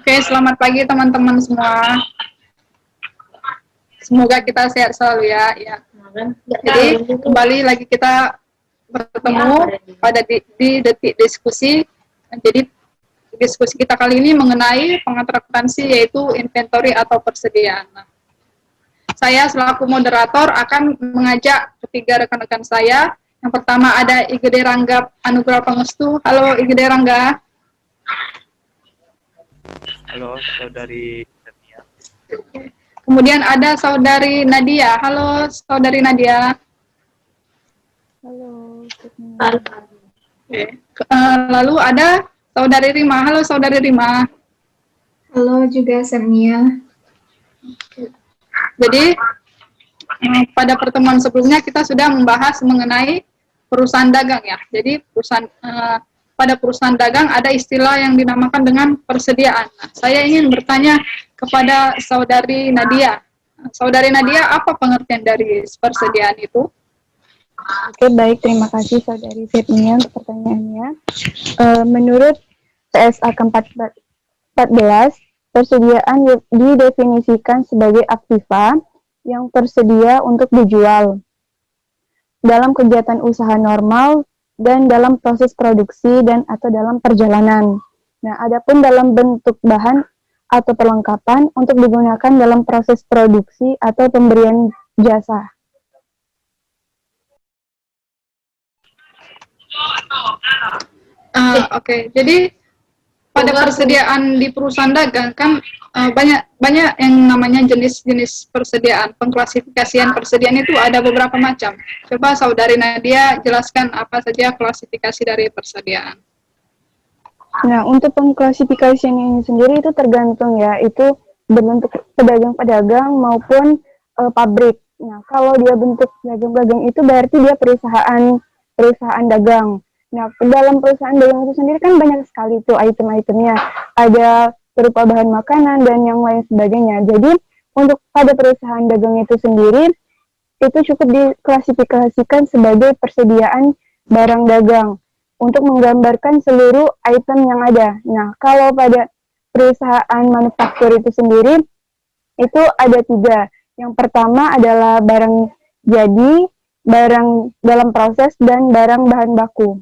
Oke, selamat pagi teman-teman semua. Semoga kita sehat selalu ya. Jadi kembali lagi kita bertemu pada di detik diskusi. Jadi diskusi kita kali ini mengenai pengakutansi yaitu inventory atau persediaan. Saya selaku moderator akan mengajak ketiga rekan-rekan saya. Yang pertama ada IGD Rangga Anugrah Pangestu. Halo IGD Rangga. Halo, saudari Nadia. Kemudian ada saudari Nadia. Halo, saudari Nadia. Halo. Oke. Lalu ada saudari Rima. Halo, saudari Rima. Halo juga Semia. Jadi pada pertemuan sebelumnya kita sudah membahas mengenai perusahaan dagang ya. Jadi pada perusahaan dagang ada istilah yang dinamakan dengan persediaan. Nah, saya ingin bertanya kepada saudari Nadia. Saudari Nadia, apa pengertian dari persediaan itu? Oke, baik. Terima kasih saudari Setnia untuk pertanyaannya. Menurut TSA ke-14, persediaan didefinisikan sebagai aktiva yang tersedia untuk dijual dalam kegiatan usaha normal dan dalam proses produksi dan atau dalam perjalanan. Nah, adapun dalam bentuk bahan atau perlengkapan untuk digunakan dalam proses produksi atau pemberian jasa. Oke. Jadi pada persediaan di perusahaan dagang kan banyak yang namanya jenis-jenis persediaan. Pengklasifikasian persediaan itu ada beberapa macam. Coba saudari Nadia jelaskan apa saja klasifikasi dari persediaan. Nah, untuk pengklasifikasian ini sendiri itu tergantung ya, itu berbentuk pedagang-pedagang maupun pabrik. Nah, kalau dia bentuk dagang-dagang itu berarti dia perusahaan dagang. Nah, dalam perusahaan dagang itu sendiri kan banyak sekali tuh item-itemnya. Ada berupa bahan makanan dan yang lain sebagainya. Jadi, untuk pada perusahaan dagang itu sendiri, itu cukup diklasifikasikan sebagai persediaan barang dagang untuk menggambarkan seluruh item yang ada. Nah, kalau pada perusahaan manufaktur itu sendiri, itu ada 3. Yang pertama adalah barang jadi, barang dalam proses, dan barang bahan baku.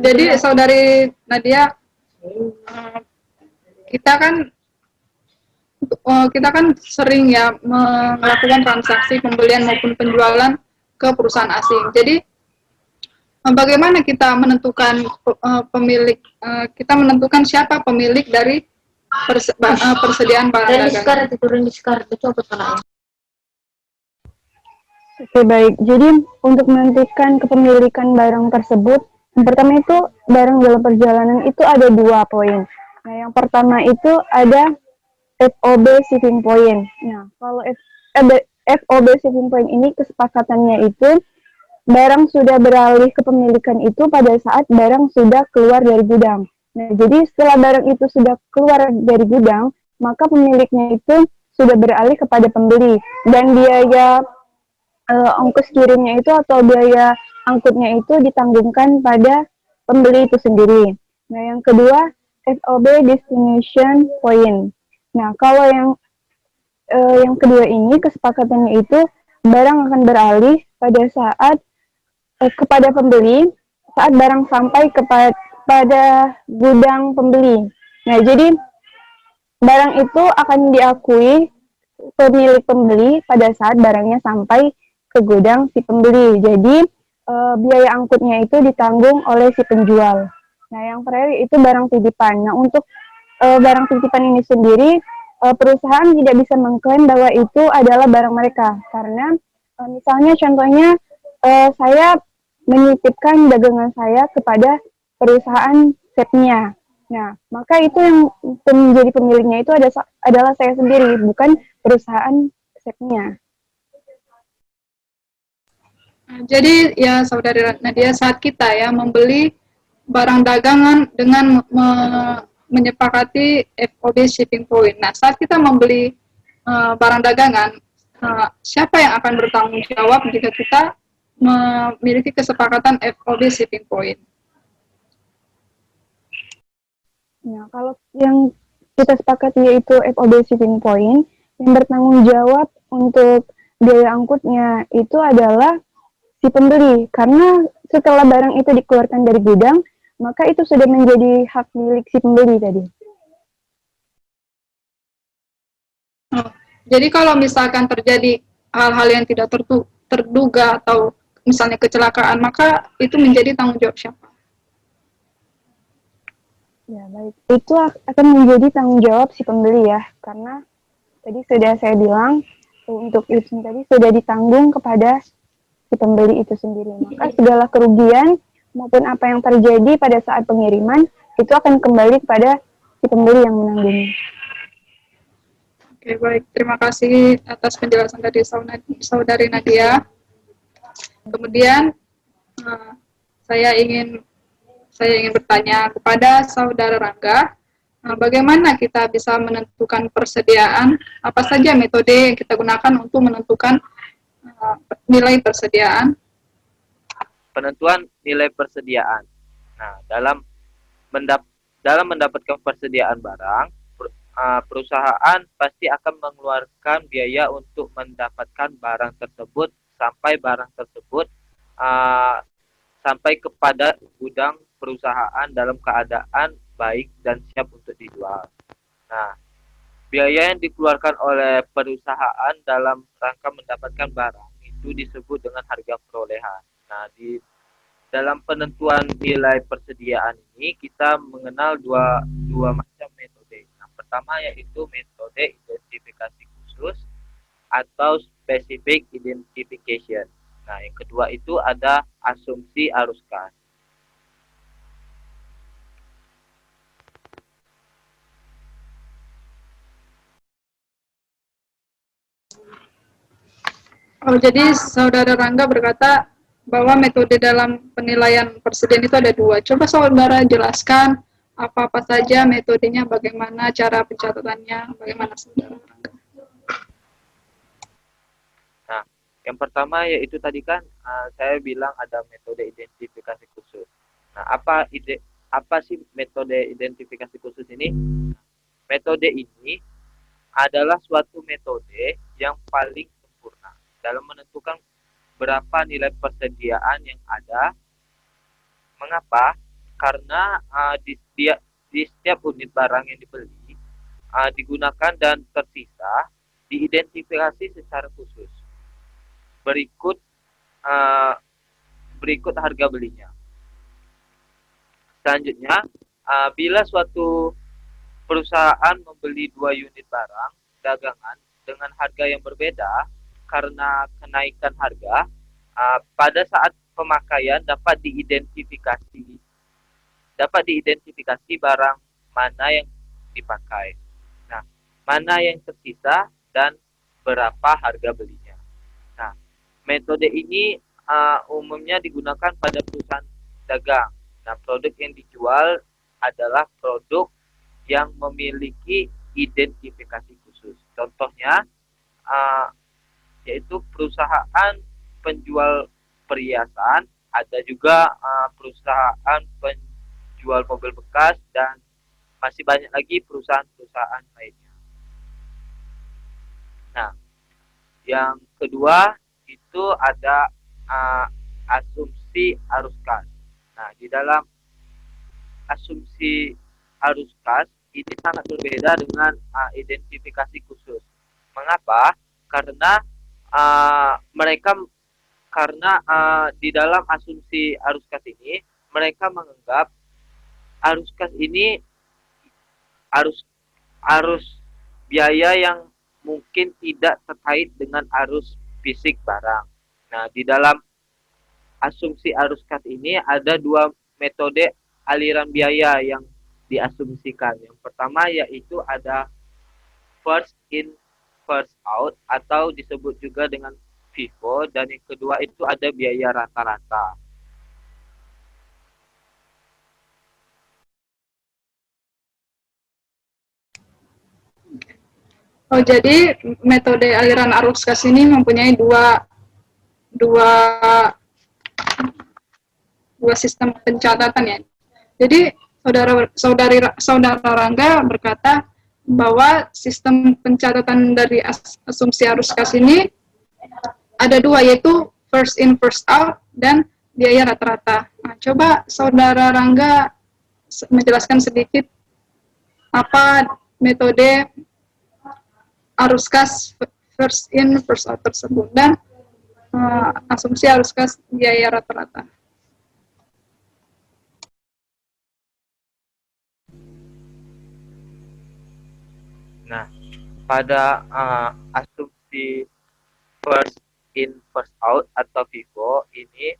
Jadi saudari Nadia, kita kan sering ya melakukan transaksi pembelian maupun penjualan ke perusahaan asing. Jadi bagaimana kita menentukan kita menentukan siapa pemilik dari persediaan barang dagang? Oke, baik. Jadi untuk menentukan kepemilikan barang tersebut, yang pertama itu barang dalam perjalanan itu ada 2 poin. Nah, yang pertama itu ada FOB shipping point. Nah, kalau FOB shipping point ini kesepakatannya itu barang sudah beralih kepemilikan itu pada saat barang sudah keluar dari gudang. Nah, jadi setelah barang itu sudah keluar dari gudang, maka pemiliknya itu sudah beralih kepada pembeli dan biaya ongkos kirimnya itu atau biaya angkutnya itu ditanggungkan pada pembeli itu sendiri. Nah, yang kedua FOB destination point. Nah, kalau yang kedua ini kesepakatannya itu barang akan beralih pada saat kepada pembeli saat barang sampai kepada gudang pembeli. Nah, jadi barang itu akan diakui pemilik pembeli pada saat barangnya sampai ke gudang si pembeli. Jadi biaya angkutnya itu ditanggung oleh si penjual. Nah, yang terakhir itu barang titipan. Nah, untuk barang titipan ini sendiri perusahaan tidak bisa mengklaim bahwa itu adalah barang mereka karena misalnya contohnya saya menitipkan dagangan saya kepada perusahaan Setnia. Nah, maka itu yang menjadi pemiliknya itu adalah saya sendiri, bukan perusahaan Setnia. Jadi ya saudari Nadia, saat kita ya membeli barang dagangan dengan menyepakati FOB shipping point. Nah, saat kita membeli barang dagangan, siapa yang akan bertanggung jawab jika kita memiliki kesepakatan FOB shipping point. Nah, kalau yang kita sepakati yaitu FOB shipping point, yang bertanggung jawab untuk biaya angkutnya itu adalah si pembeli, karena setelah barang itu dikeluarkan dari gudang, maka itu sudah menjadi hak milik si pembeli tadi. Jadi kalau misalkan terjadi hal-hal yang tidak terduga atau misalnya kecelakaan, maka itu menjadi tanggung jawab siapa? Ya, baik. Itu akan menjadi tanggung jawab si pembeli ya, karena tadi sudah saya bilang, untuk itu tadi sudah ditanggung kepada si pembeli itu sendiri. Maka segala kerugian maupun apa yang terjadi pada saat pengiriman, itu akan kembali kepada si pembeli yang menanggungnya. Oke, baik. Terima kasih atas penjelasan dari Saudari Nadia. Kemudian, saya ingin bertanya kepada Saudara Rangga, bagaimana kita bisa menentukan persediaan, apa saja metode yang kita gunakan untuk menentukan nilai persediaan? Penentuan nilai persediaan. Nah, dalam mendapatkan persediaan barang, perusahaan pasti akan mengeluarkan biaya untuk mendapatkan barang tersebut sampai barang tersebut sampai kepada gudang perusahaan dalam keadaan baik dan siap untuk dijual. Nah, biaya yang dikeluarkan oleh perusahaan dalam rangka mendapatkan barang itu disebut dengan harga perolehan. Nah, di dalam penentuan nilai persediaan ini kita mengenal dua macam metode. Yang pertama yaitu metode identifikasi khusus atau specific identification. Nah, yang kedua itu ada asumsi arus kas. Oh, jadi Saudara Rangga berkata bahwa metode dalam penilaian persediaan itu ada dua. Coba Saudara jelaskan apa-apa saja metodenya, bagaimana cara pencatatannya, bagaimana Saudara Rangga. Nah, yang pertama yaitu tadi kan saya bilang ada metode identifikasi khusus. Nah, apa sih metode identifikasi khusus ini? Metode ini adalah suatu metode yang paling sempurna dalam menentukan berapa nilai persediaan yang ada. Mengapa? Karena di setiap unit barang yang dibeli digunakan dan tersisa diidentifikasi secara khusus. Berikut harga belinya. Selanjutnya, bila suatu perusahaan membeli 2 unit barang dagangan dengan harga yang berbeda karena kenaikan harga, pada saat pemakaian dapat diidentifikasi barang mana yang dipakai. Nah, mana yang tersisa dan berapa harga belinya. Nah, metode ini umumnya digunakan pada perusahaan dagang. Nah, produk yang dijual adalah produk yang memiliki identifikasi khusus. Contohnya, yaitu perusahaan penjual perhiasan, ada juga perusahaan penjual mobil bekas, dan masih banyak lagi perusahaan-perusahaan lainnya. Nah, yang kedua itu ada asumsi arus kas. Nah, di dalam asumsi arus kas ini sangat berbeda dengan identifikasi khusus. Mengapa? Karena di dalam asumsi arus kas ini mereka menganggap arus kas ini arus biaya yang mungkin tidak terkait dengan arus fisik barang. Nah, di dalam asumsi arus kas ini ada 2 metode aliran biaya yang diasumsikan. Yang pertama yaitu ada first in first out atau disebut juga dengan FIFO, dan yang kedua itu ada biaya rata-rata. Oh, jadi metode aliran arus kas ini mempunyai dua dua sistem pencatatan ya. Jadi saudara Rangga berkata bahwa sistem pencatatan dari asumsi arus kas ini ada dua, yaitu first in first out dan biaya rata-rata. Nah, coba saudara Rangga menjelaskan sedikit apa metode arus kas first in first out tersebut dan asumsi arus kas biaya rata-rata. Nah, pada asumsi first in first out atau FIFO ini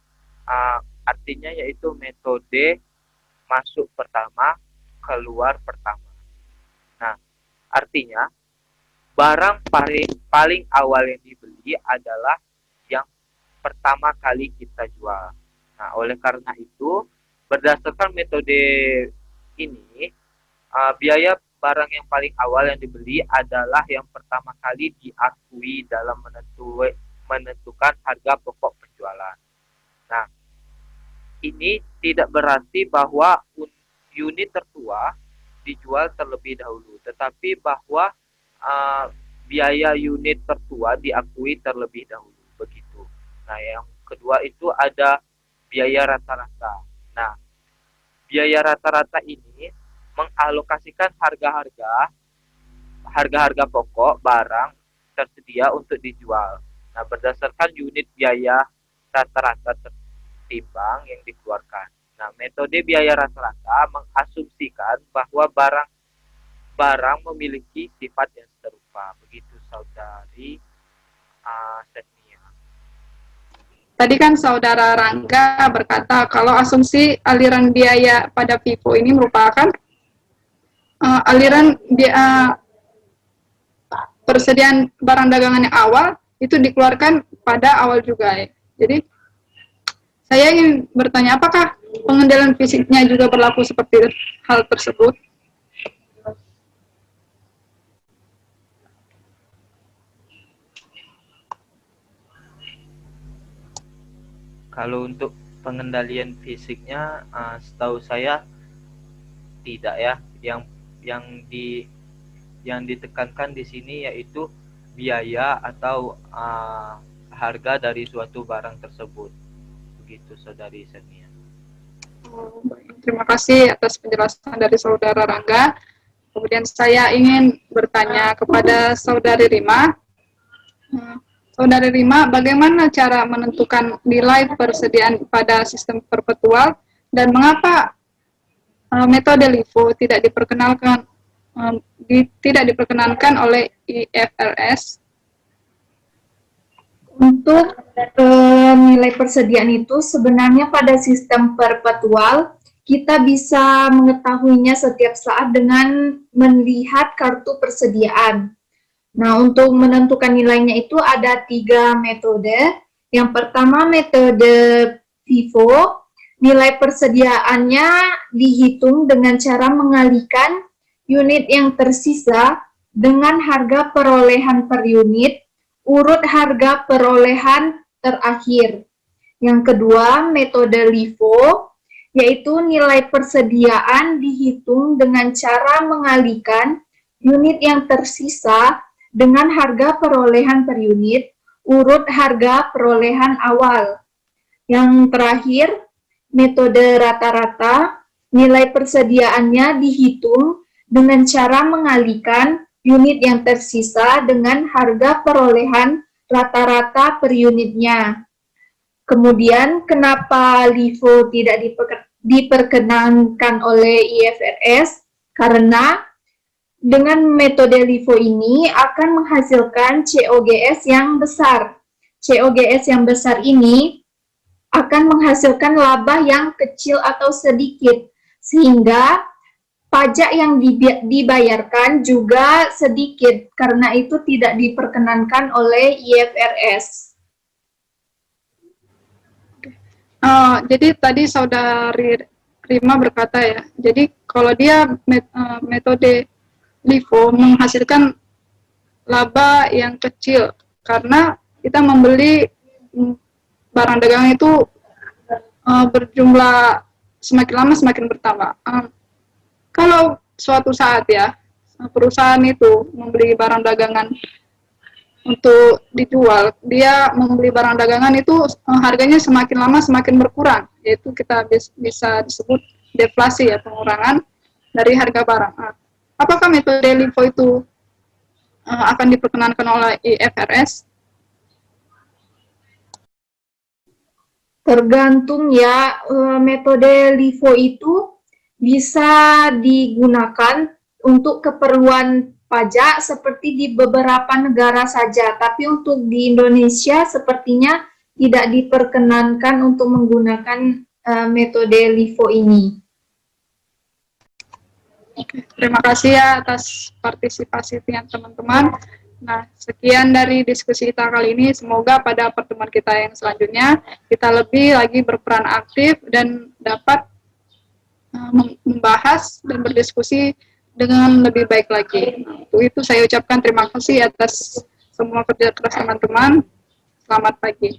artinya yaitu metode masuk pertama, keluar pertama. Nah, artinya barang paling awal yang dibeli adalah yang pertama kali kita jual. Nah, oleh karena itu, berdasarkan metode ini, biaya barang yang paling awal yang dibeli adalah yang pertama kali diakui dalam menentukan harga pokok penjualan. Nah, ini tidak berarti bahwa unit tertua dijual terlebih dahulu, tetapi bahwa biaya unit tertua diakui terlebih dahulu, begitu. Nah, yang kedua itu ada biaya rata-rata. Nah, biaya rata-rata ini mengalokasikan harga-harga pokok barang tersedia untuk dijual. Nah, berdasarkan unit biaya rata-rata tertimbang yang dikeluarkan. Nah, metode biaya rata-rata mengasumsikan bahwa barang memiliki sifat yang serupa. Begitu, Saudari Setnia. Tadi kan saudara Rangga berkata kalau asumsi aliran biaya pada FIFO ini merupakan aliran persediaan barang dagangan yang awal itu dikeluarkan pada awal juga ya. Jadi saya ingin bertanya, apakah pengendalian fisiknya juga berlaku seperti hal tersebut? Kalau untuk pengendalian fisiknya, setahu saya tidak ya. Yang ditekankan di sini yaitu biaya atau harga dari suatu barang tersebut. Begitu, Saudari Setnia. Terima kasih atas penjelasan dari saudara Rangga. Kemudian saya ingin bertanya kepada saudari Rima. Saudari Rima, bagaimana cara menentukan nilai persediaan pada sistem perpetual dan mengapa metode LIFO tidak diperkenankan oleh IFRS? Untuk nilai persediaan itu sebenarnya pada sistem perpetual kita bisa mengetahuinya setiap saat dengan melihat kartu persediaan. Nah, untuk menentukan nilainya itu ada 3 metode. Yang pertama metode FIFO, nilai persediaannya dihitung dengan cara mengalihkan unit yang tersisa dengan harga perolehan per unit, urut harga perolehan terakhir. Yang kedua, metode LIFO, yaitu nilai persediaan dihitung dengan cara mengalihkan unit yang tersisa dengan harga perolehan per unit, urut harga perolehan awal. Yang terakhir, metode rata-rata, nilai persediaannya dihitung dengan cara mengalihkan unit yang tersisa dengan harga perolehan rata-rata per unitnya. Kemudian, kenapa LIFO tidak diperkenankan oleh IFRS? Karena dengan metode LIFO ini akan menghasilkan COGS yang besar. COGS yang besar ini akan menghasilkan laba yang kecil atau sedikit, sehingga pajak yang dibayarkan juga sedikit, karena itu tidak diperkenankan oleh IFRS. Jadi tadi saudari Rima berkata ya, jadi kalau dia metode LIFO menghasilkan laba yang kecil karena kita membeli barang dagangan itu berjumlah semakin lama semakin bertambah. Kalau suatu saat ya perusahaan itu membeli barang dagangan untuk dijual, dia membeli barang dagangan itu harganya semakin lama semakin berkurang, yaitu kita bisa disebut deflasi ya, pengurangan dari harga barang. Apakah metode LIFO itu akan diperkenankan oleh IFRS? Tergantung ya, metode LIFO itu bisa digunakan untuk keperluan pajak seperti di beberapa negara saja, tapi untuk di Indonesia sepertinya tidak diperkenankan untuk menggunakan metode LIFO ini. Oke, terima kasih ya atas partisipasinya teman-teman. Nah, sekian dari diskusi kita kali ini. Semoga pada pertemuan kita yang selanjutnya kita lebih lagi berperan aktif dan dapat membahas dan berdiskusi dengan lebih baik lagi. Nah, untuk itu saya ucapkan terima kasih atas semua kerja keras teman-teman. Selamat pagi.